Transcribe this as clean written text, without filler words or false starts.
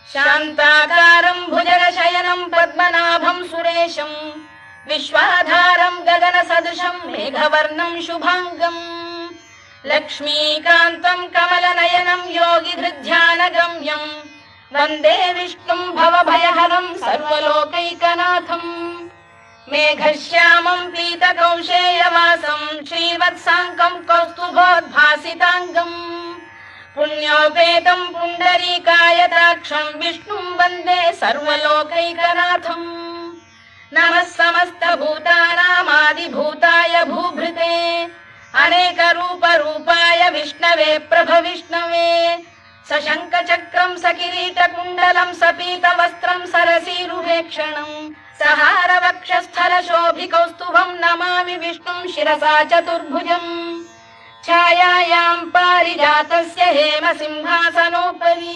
शान्ताकारं भुजगशयनं पद्मनाभं सुरेशं विश्वाधारं गगनसदृशं मेघवर्णं शुभांगम् लक्ष्मीकान्तं कमलनयनं योगिधृध्यानगम्यं वन्दे विष्णुं भवभयहरं सर्वलोकैकनाथम् मेघश्यामं पीतकौशेयवासं श्रीवत्साङ्कं कौस्तुभोद्भासिताङ्गम् पुण्योपेतं पुण्डरीकायताक्षं विष्णुं वन्दे सर्वलोकैकनाथम् नमः समस्तभूतानामादिभूताय भूभृते अनेकरूपरूपाय विष्णवे प्रभविष्णवे सशङ्खचक्रं सकिरीटकुण्डलं सपीतवस्त्रं सरसीरुहेक्षणं सहारवक्षस्थलशोभिकौस्तुभं नमामि विष्णुं शिरसा चतुर्भुजम् छायायां पारिजातस्य हेमसिंहासनोपरि